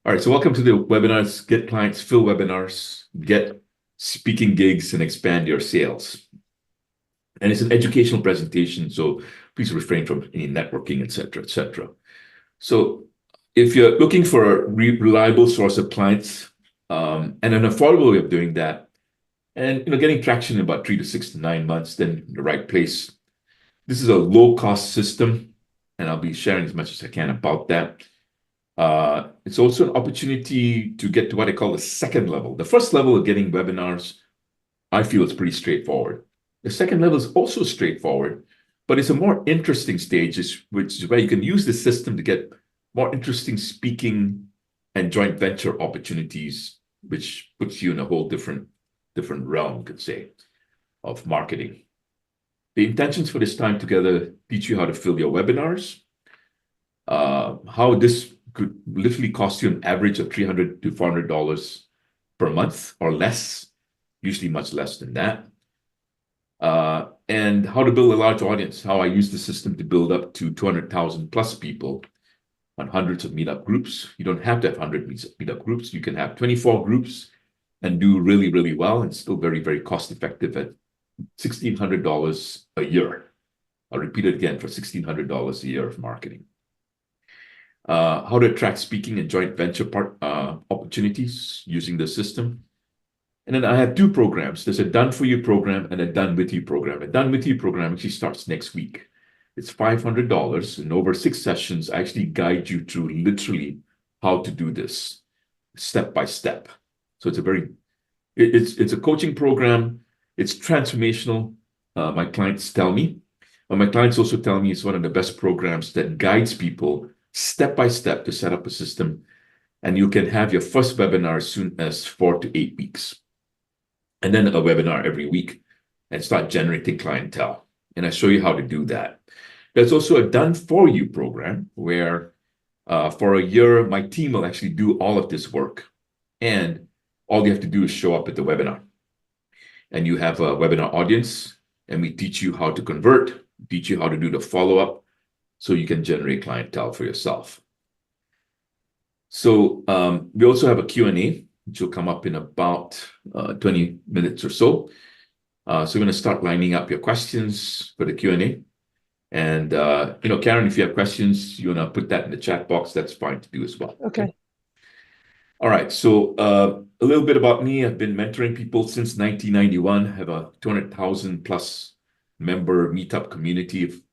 All right, so welcome to the webinars. Get clients, fill webinars, get speaking gigs, and expand your sales. And it's an educational presentation, so please refrain from any networking, et cetera, et cetera. So if you're looking for a reliable source of clients and an affordable way of doing that, and getting traction in about 3 to 6 to 9 months, then the right place. This is a low-cost system, and I'll be sharing as much as I can about that. It's also an opportunity to get to what I call the second level. The first level of getting webinars, I feel it's pretty straightforward. The second level is also straightforward, but it's a more interesting stage, which is where you can use the system to get more interesting speaking and joint venture opportunities, which puts you in a whole different realm, you could say, of marketing. The intentions for this time together teach you how to fill your webinars, how this could literally cost you an average of $300 to $400 per month or less, usually much less than that. And how to build a large audience, how I use the system to build up to 200,000 plus people on hundreds of meetup groups. You don't have to have 100 meetup groups. You can have 24 groups and do really, really well and still very, very cost effective at $1,600 a year. I'll repeat it again, for $1,600 a year of marketing. How to attract speaking and joint venture opportunities using the system. And then I have two programs. There's a done for you program and a done with you program. A done with you program actually starts next week. It's $500, and over 6 sessions, I actually guide you through literally how to do this step by step. So it's a coaching program. It's transformational. My clients tell me, but my clients also tell me it's one of the best programs that guides people step by step to set up a system. And you can have your first webinar as soon as 4 to 8 weeks. And then a webinar every week and start generating clientele. And I show you how to do that. There's also a done for you program where for a year, my team will actually do all of this work. And all you have to do is show up at the webinar. And you have a webinar audience, and we teach you how to convert, teach you how to do the follow-up so you can generate clientele for yourself. So we also have a Q&A, which will come up in about 20 minutes or so. So we're going to start lining up your questions for the Q&A. And, Karen, if you have questions, you want to put that in the chat box, that's fine to do as well. Okay. All right. So a little bit about me. I've been mentoring people since 1991. I have a 200,000 plus member meetup community.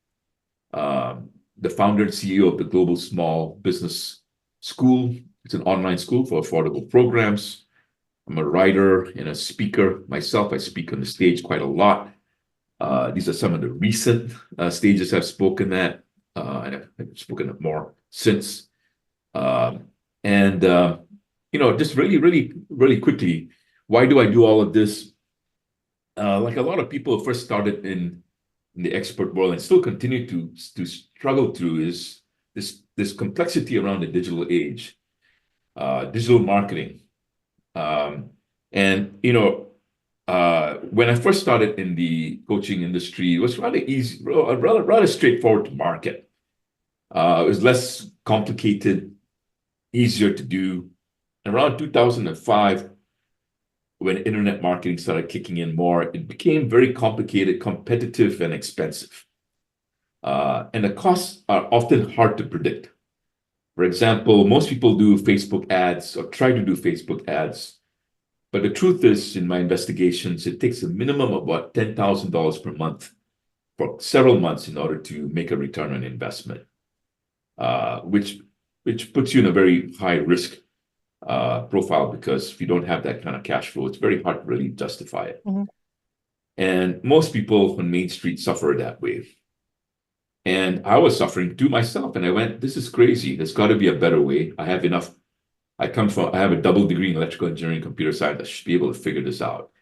The founder and CEO of the Global Small Business School. It's an online school for affordable programs. I'm a writer and a speaker myself. I speak on the stage quite a lot. These are some of the recent stages I've spoken at, and I've spoken at more since. Just really, really, really quickly, why do I do all of this? Like a lot of people first started in the expert world and still continue to struggle through is this complexity around the digital age, digital marketing. When I first started in the coaching industry, it was rather easy, rather straightforward to market. It was less complicated, easier to do. Around 2005, when internet marketing started kicking in more, it became very complicated, competitive, and expensive. And the costs are often hard to predict. For example, most people do Facebook ads or try to do Facebook ads. But the truth is, in my investigations, it takes a minimum of about $10,000 per month for several months in order to make a return on investment, which puts you in a very high risk profile, because if you don't have that kind of cash flow, it's very hard to really justify it. Mm-hmm. And most people on Main Street suffer that way. And I was suffering too myself. And I went, this is crazy. There's got to be a better way. I have a double degree in electrical engineering, computer science. I should be able to figure this out.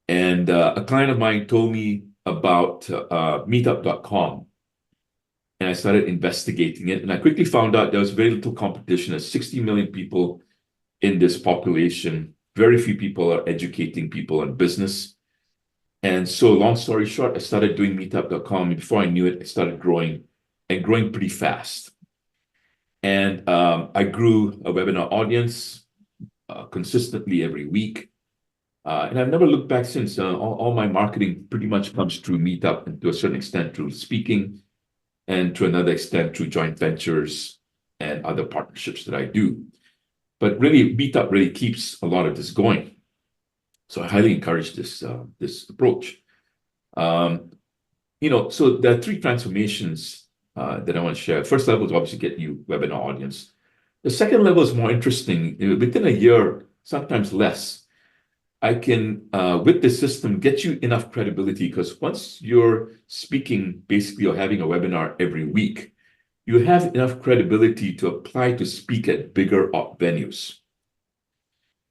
And a client of mine told me about Meetup.com. And I started investigating it. And I quickly found out there was very little competition. There's 60 million people in this population. Very few people are educating people on business. And so, long story short, I started doing Meetup.com. And before I knew it, I started growing pretty fast. And I grew a webinar audience consistently every week. And I've never looked back since. All my marketing pretty much comes through Meetup, and to a certain extent through speaking, and to another extent through joint ventures and other partnerships that I do. But really, Meetup really keeps a lot of this going. So I highly encourage this approach. So there are three transformations that I want to share. First level is obviously get you webinar audience. The second level is more interesting. Within a year, sometimes less, I can, with the system, get you enough credibility, because once you're speaking, basically, or having a webinar every week, you have enough credibility to apply to speak at bigger venues.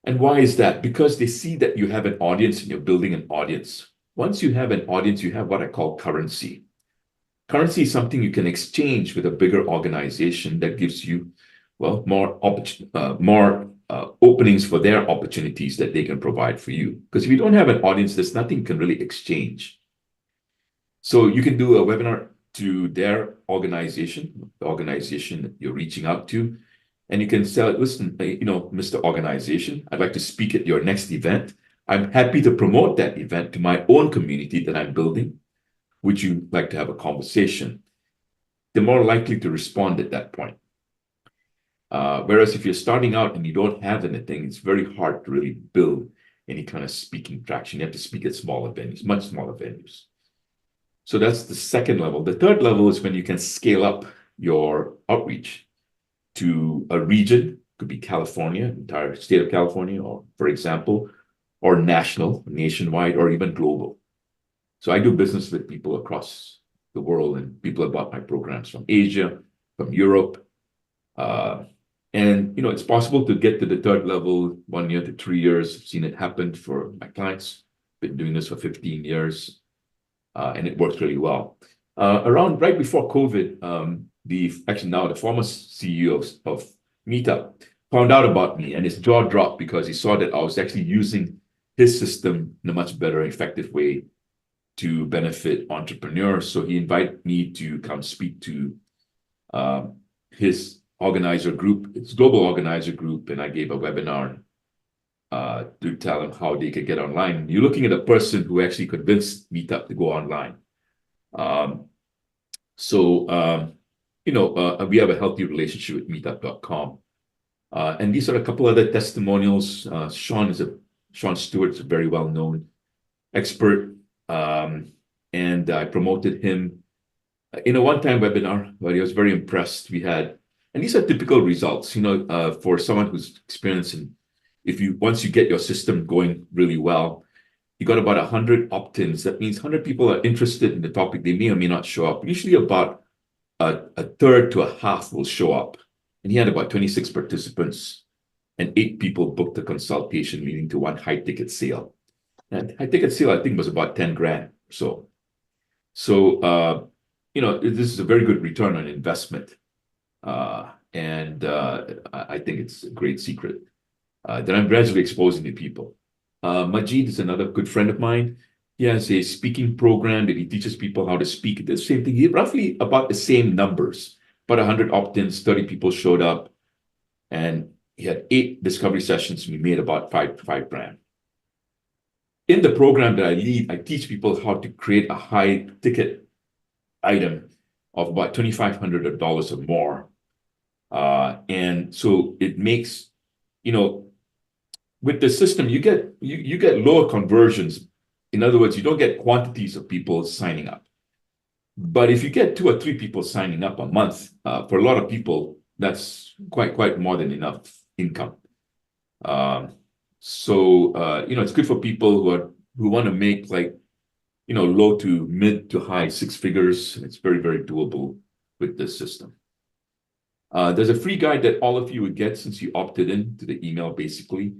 And why is that? Because they see that you have an audience and you're building an audience. Once you have an audience, you have what I call currency. Currency is something you can exchange with a bigger organization that gives you, well, more openings for their opportunities that they can provide for you. Because if you don't have an audience, there's nothing you can really exchange. So you can do a webinar to their organization, the organization that you're reaching out to, and you can sell it. Listen, Mr. Organization, I'd like to speak at your next event. I'm happy to promote that event to my own community that I'm building. Would you like to have a conversation? They're more likely to respond at that point. Whereas if you're starting out and you don't have anything, it's very hard to really build any kind of speaking traction. You have to speak at smaller venues, much smaller venues. So that's the second level. The third level is when you can scale up your outreach to a region, could be California, entire state of California, or for example, or nationwide, or even global. So I do business with people across the world, and people have bought my programs from Asia, from Europe. And it's possible to get to the third level 1 year to 3 years. I've seen it happen for my clients. Been doing this for 15 years. And it works really well. Around right before COVID, the former CEO of Meetup found out about me, and his jaw dropped because he saw that I was actually using his system in a much better, effective way to benefit entrepreneurs. So he invited me to come speak to his organizer group, its global organizer group, and I gave a webinar to tell them how they could get online. You're looking at a person who actually convinced Meetup to go online. We have a healthy relationship with Meetup.com. And these are a couple other testimonials. Sean Stewart is a very well-known expert. And I promoted him in a one-time webinar, but he was very impressed. And these are typical results, for someone who's experiencing. Once you get your system going really well, you got about 100 opt-ins. That means 100 people are interested in the topic. They may or may not show up. Usually about a third to a half will show up. And he had about 26 participants, and 8 people booked a consultation, leading to one high-ticket sale. And high-ticket sale, I think, was about 10 grand or so. So, this is a very good return on investment. And I think it's a great secret that I'm gradually exposing to people. Majid is another good friend of mine. He has a speaking program that he teaches people how to speak. The same thing, roughly about the same numbers. About 100 opt-ins, 30 people showed up, and he had 8 discovery sessions. We made about five grand. In the program that I lead, I teach people how to create a high-ticket item of about $2,500 or more. And so it makes, with the system, you get lower conversions. In other words, you don't get quantities of people signing up. But if you get 2 or 3 people signing up a month, for a lot of people, that's quite more than enough income. It's good for people who want to make low to mid to high 6 figures. It's very, very doable with this system. There's a free guide that all of you would get since you opted in to the email, basically.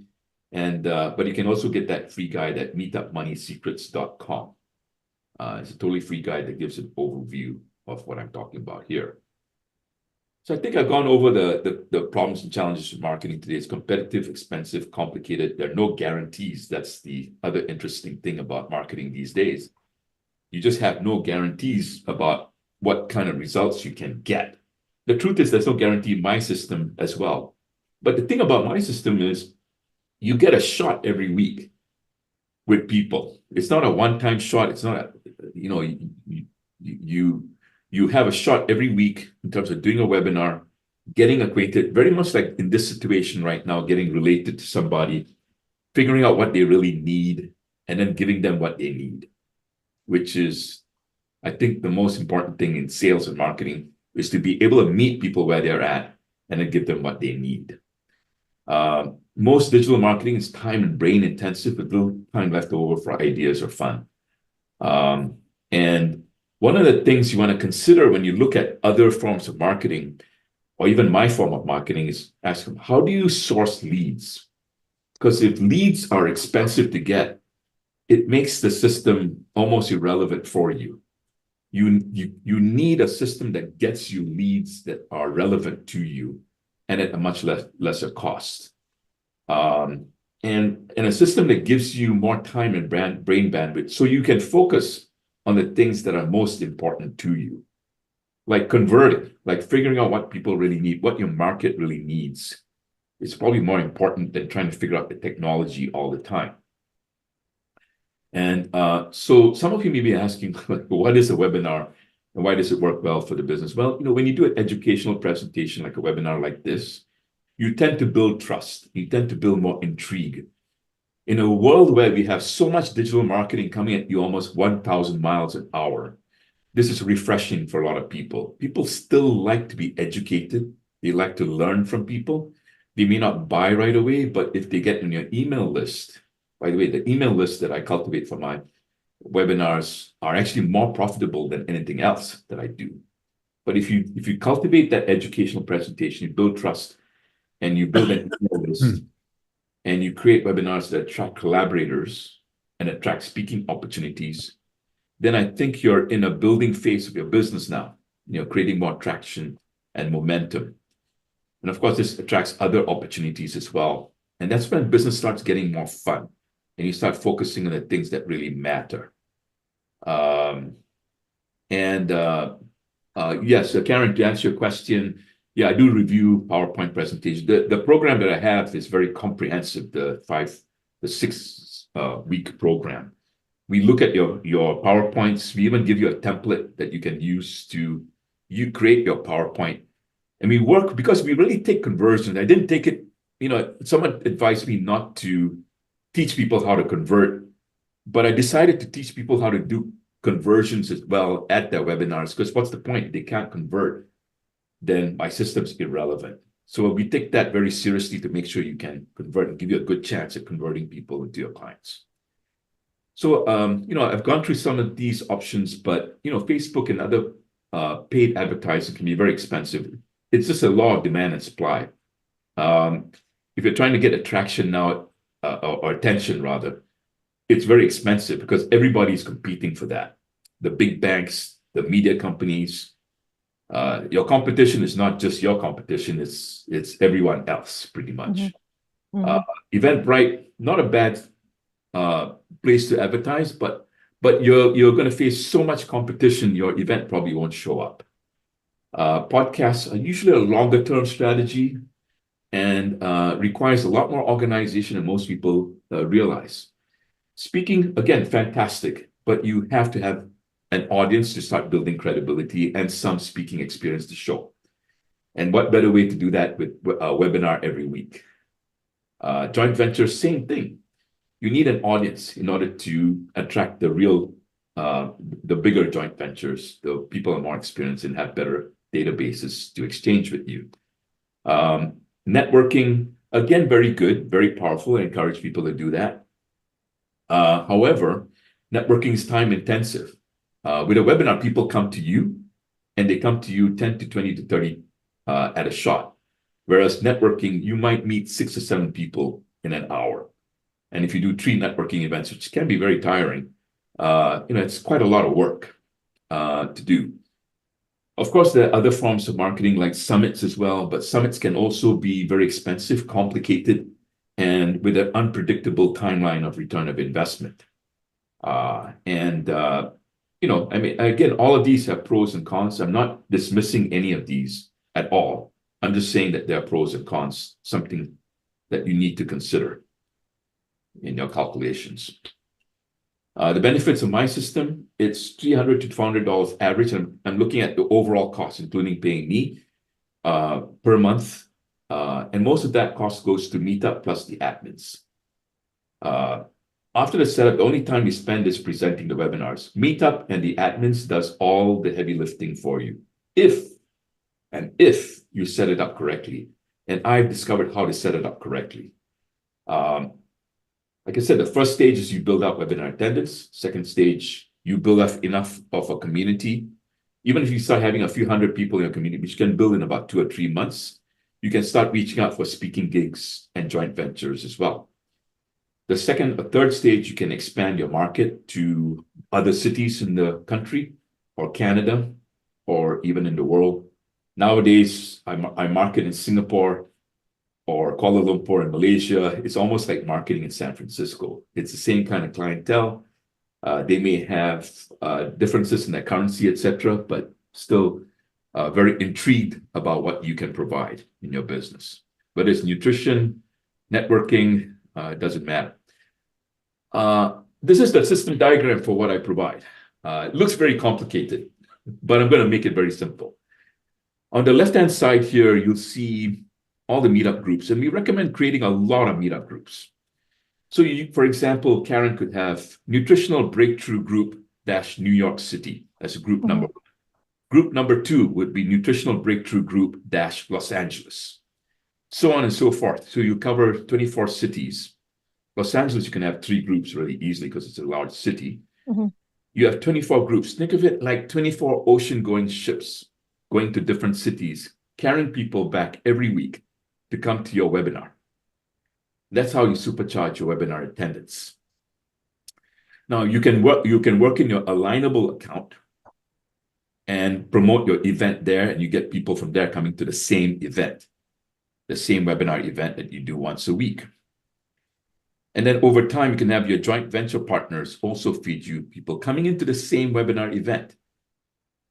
But you can also get that free guide at meetupmoneysecrets.com. It's a totally free guide that gives an overview of what I'm talking about here. So I think I've gone over the problems and challenges of marketing today. It's competitive, expensive, complicated. There are no guarantees. That's the other interesting thing about marketing these days. You just have no guarantees about what kind of results you can get. the truth is there's no guarantee in my system as well. But the thing about my system is you get a shot every week with people. It's not a one-time shot. It's not a, you have a shot every week in terms of doing a webinar, getting acquainted, very much like in this situation right now, getting related to somebody, figuring out what they really need, and then giving them what they need, which is, I think, the most important thing in sales and marketing is to be able to meet people where they're at and then give them what they need. Most digital marketing is time and brain intensive with little time left over for ideas or fun. And one of the things you want to consider when you look at other forms of marketing, or even my form of marketing, is ask them, how do you source leads? Because if leads are expensive to get, it makes the system almost irrelevant for you. You need a system that gets you leads that are relevant to you and at a much lesser cost. And a system that gives you more time and brain bandwidth so you can focus on the things that are most important to you, like converting, like figuring out what people really need, what your market really needs. It's probably more important than trying to figure out the technology all the time. And so some of you may be asking, what is a webinar and why does it work well for the business? Well, when you do an educational presentation like a webinar like this, you tend to build trust. You tend to build more intrigue. In a world where we have so much digital marketing coming at you almost 1,000 miles an hour, this is refreshing for a lot of people. People still like to be educated. They like to learn from people. They may not buy right away, but if they get in your email list, by the way, the email list that I cultivate for my webinars are actually more profitable than anything else that I do. But if you cultivate that educational presentation, you build trust, and you build an email list, and you create webinars that attract collaborators and attract speaking opportunities, then I think you're in a building phase of your business now, creating more traction and momentum. And of course, this attracts other opportunities as well. And that's when business starts getting more fun and you start focusing on the things that really matter. Yes, Karen, to answer your question, yeah, I do review PowerPoint presentations. The program that I have is very comprehensive, the 6 week program. We look at your PowerPoints. We even give you a template that you can use to create your PowerPoint. And we work because we really take conversion. I didn't take it, someone advised me not to teach people how to convert, but I decided to teach people how to do conversions as well at their webinars, because what's the point? If they can't convert, then my system's irrelevant. So we take that very seriously to make sure you can convert and give you a good chance at converting people into your clients. So, I've gone through some of these options, but, Facebook and other paid advertising can be very expensive. It's just a law of demand and supply. If you're trying to get attraction now, or attention rather, it's very expensive because everybody's competing for that. The big banks, the media companies, your competition is not just your competition, it's everyone else pretty much. Mm-hmm. Mm-hmm. Eventbrite, not a bad place to advertise, but you're going to face so much competition, your event probably won't show up. Podcasts are usually a longer term strategy and requires a lot more organization than most people realize. Speaking, again, fantastic, but you have to have an audience to start building credibility and some speaking experience to show. And what better way to do that with a webinar every week? Joint ventures, same thing. You need an audience in order to attract the bigger joint ventures. The people are more experienced and have better databases to exchange with you. Networking, again, very good, very powerful. I encourage people to do that. However, networking is time intensive. With a webinar, people come to you and they come to you 10 to 20 to 30 at a shot. Whereas networking, you might meet 6 or 7 people in an hour. And if you do 3 networking events, which can be very tiring, it's quite a lot of work to do. Of course, there are other forms of marketing like summits as well, but summits can also be very expensive, complicated, and with an unpredictable timeline of return of investment. Again, all of these have pros and cons. I'm not dismissing any of these, at all. I'm just saying that there are pros and cons, something that you need to consider in your calculations. The benefits of my system, it's $300 to $400 average. I'm looking at the overall cost, including paying me per month. And most of that cost goes to Meetup plus the admins. After the setup, the only time you spend is presenting the webinars. Meetup and the admins does all the heavy lifting for you. If you set it up correctly. And I've discovered how to set it up correctly. Like I said, the first stage is you build up webinar attendance. Second stage, you build up enough of a community. Even if you start having a few hundred people in your community, which you can build in about 2 or 3 months, you can start reaching out for speaking gigs and joint ventures as well. The second or third stage, you can expand your market to other cities in the country or Canada or even in the world. Nowadays, I market in Singapore or Kuala Lumpur in Malaysia. It's almost like marketing in San Francisco. It's the same kind of clientele. They may have differences in their currency, etc., but still very intrigued about what you can provide in your business. Whether it's nutrition, networking, it doesn't matter. This is the system diagram for what I provide. It looks very complicated, but I'm going to make it very simple. On the left-hand side here, you'll see all the meetup groups, and we recommend creating a lot of meetup groups. So for example, Karen could have Nutritional Breakthrough Group - New York City as a group number 1. Group number 2 would be Nutritional Breakthrough Group - Los Angeles, so on and so forth. So you cover 24 cities. Los Angeles, you can have 3 groups really easily because it's a large city. You have 24 groups. Think of it like 24 ocean-going ships going to different cities, carrying people back every week to come to your webinar. That's how you supercharge your webinar attendance. Now, you can work in your alignable account and promote your event there, and you get people from there coming to the same event, the same webinar event that you do once a week. And then over time, you can have your joint venture partners also feed you people coming into the same webinar event.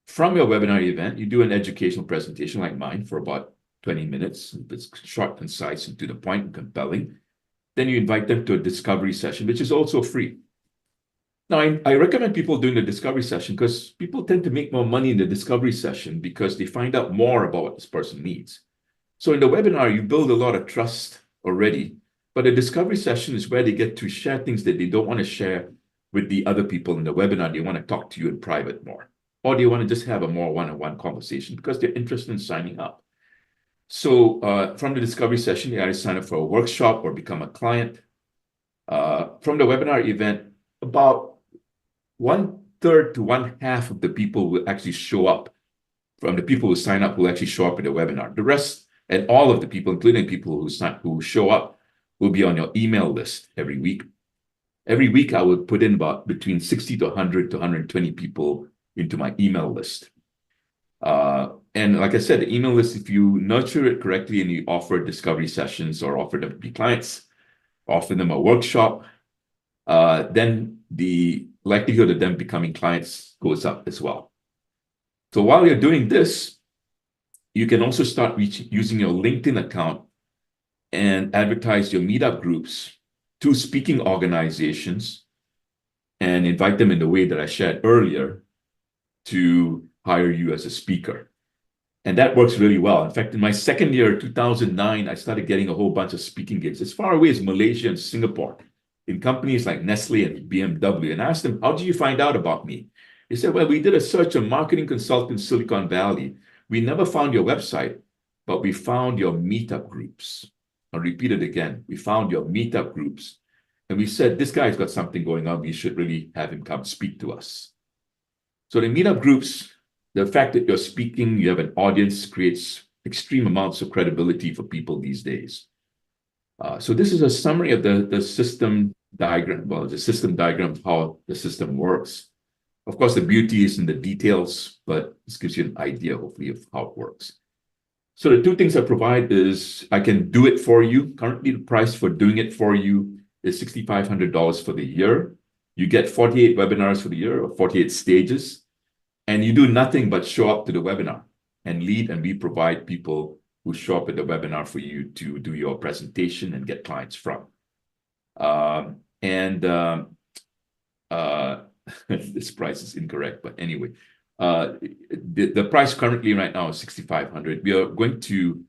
From your webinar event, you do an educational presentation like mine for about 20 minutes. It's short, concise, and to the point and compelling. Then you invite them to a discovery session, which is also free. Now, I recommend people doing the discovery session because people tend to make more money in the discovery session because they find out more about what this person needs. So in the webinar, you build a lot of trust already, but the discovery session is where they get to share things that they don't want to share with the other people in the webinar. They want to talk to you in private more, or they want to just have a more one-on-one conversation because they're interested in signing up. So from the discovery session, you either sign up for a workshop or become a client. From the webinar event, about 1/3 to 1/2 of the people will actually show up. From the people who sign up will actually show up in the webinar. The rest and all of the people, including people who show up, will be on your email list every week. Every week, I would put in about between 60 to 100 to 120 people into my email list. And like I said, the email list, if you nurture it correctly and you offer discovery sessions or offer them to be clients, offer them a workshop, then the likelihood of them becoming clients goes up as well. So while you're doing this, you can also start using your LinkedIn account and advertise your meetup groups to speaking organizations and invite them in the way that I shared earlier to hire you as a speaker. And that works really well. In fact, in my second year, 2009, I started getting a whole bunch of speaking gigs as far away as Malaysia and Singapore in companies like Nestle and BMW. And I asked them, how did you find out about me? They said, well, we did a search on marketing consultants in Silicon Valley. We never found your website, but we found your meetup groups. I'll repeat it again. We found your meetup groups. And we said, this guy's got something going on. We should really have him come speak to us. So the meetup groups, the fact that you're speaking, you have an audience, creates extreme amounts of credibility for people these days. So this is a summary of the system diagram. Well, the system diagram of how the system works. Of course, the beauty is in the details, but this gives you an idea, hopefully, of how it works. So the 2 things I provide is I can do it for you. Currently, the price for doing it for you is $6,500 for the year. You get 48 webinars for the year, or 48 stages, and you do nothing but show up to the webinar. and lead, and we provide people who show up at the webinar for you to do your presentation and get clients from. This price is incorrect, but anyway, the price currently right now is $6,500. We are going to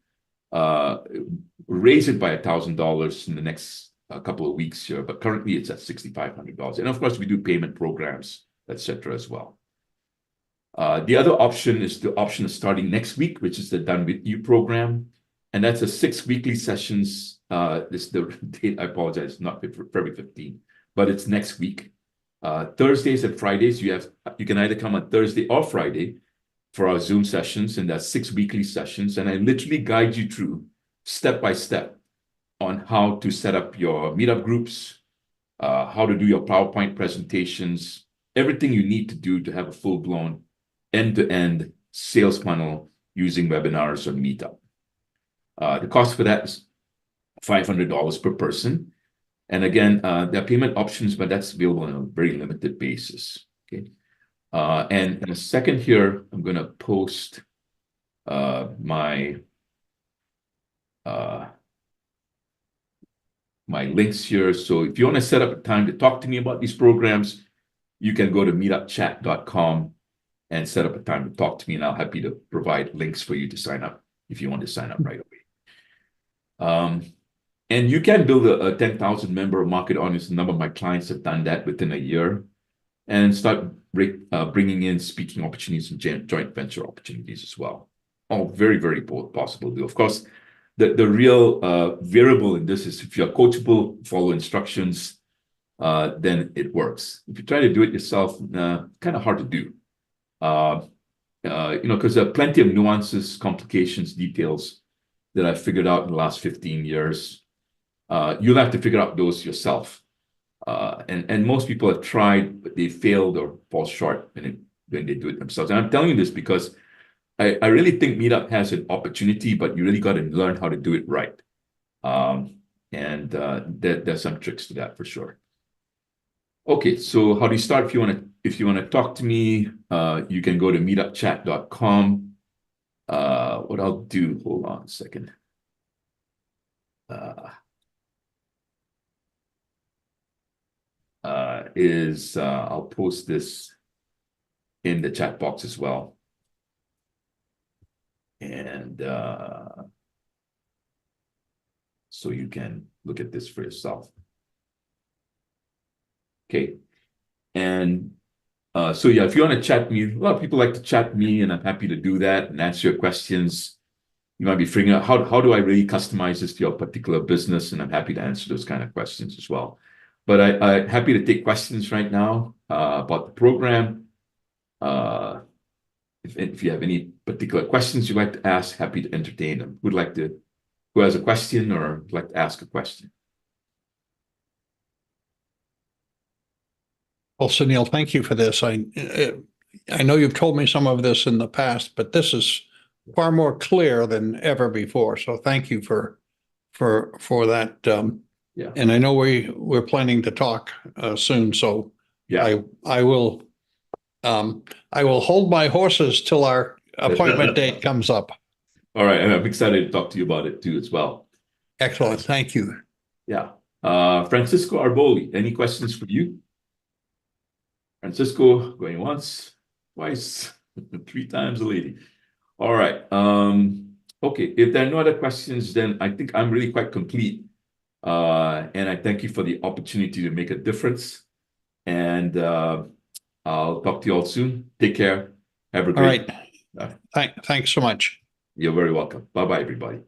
raise it by $1,000 in the next couple of weeks here, but currently it's at $6,500. And of course, we do payment programs, etc. as well. The other option is the option of starting next week, which is the Done With You program. And that's a 6 weekly sessions. This the date, I apologize, not February 15, but it's next week. Thursdays and Fridays, you can either come on Thursday or Friday for our Zoom sessions, and that's 6 weekly sessions. And I literally guide you through step by step on how to set up your meetup groups, how to do your PowerPoint presentations, everything you need to do to have a full-blown end-to-end sales funnel using webinars or Meetup. The cost for that is $500 per person. And again, there are payment options, but that's available on a very limited basis. Okay. And in a second here, I'm going to post my links here. So if you want to set up a time to talk to me about these programs, you can go to meetupchat.com and set up a time to talk to me, and I'll be happy to provide links for you to sign up if you want to sign up right away. And you can build a 10,000 member market audience. A number of my clients have done that within a year, and start bringing in speaking opportunities and joint venture opportunities as well. All very, very possible to do. Of course, the real variable in this is if you're coachable, follow instructions, then it works. If you try to do it yourself, kind of hard to do. Because there are plenty of nuances, complications, details that I've figured out in the last 15 years. You'll have to figure out those yourself. And most people have tried, but they failed or fall short when they do it themselves. And I'm telling you this because I really think Meetup has an opportunity, but you really got to learn how to do it right. There's some tricks to that for sure. Okay, so how do you start? If you want to talk to me, you can go to meetupchat.com. What I'll do, hold on a second. I'll post this in the chat box as well. And so you can look at this for yourself. Okay. And so yeah, if you want to chat me, a lot of people like to chat me, and I'm happy to do that and answer your questions. You might be figuring out how do I really customize this to your particular business, and I'm happy to answer those kind of questions as well. But I'm happy to take questions right now about the program. If you have any particular questions you'd like to ask, happy to entertain them. Who has a question or would like to ask a question? Well, Sunil, thank you for this. I know you've told me some of this in the past, but this is far more clear than ever before. So thank you for that. Yeah. And I know we're planning to talk soon. So yeah, I will hold my horses till our appointment date comes up. All right, and I'm excited to talk to you about it too as well. Excellent, thank you. Yeah, Francisco Arboli, any questions for you? Francisco, going once, twice, 3 times a lady. All right. Okay, if there are no other questions, then I think I'm really quite complete. And I thank you for the opportunity to make a difference. And I'll talk to you all soon. Take care. Have a great All right. Thanks so much. You're very welcome. Bye-bye, everybody.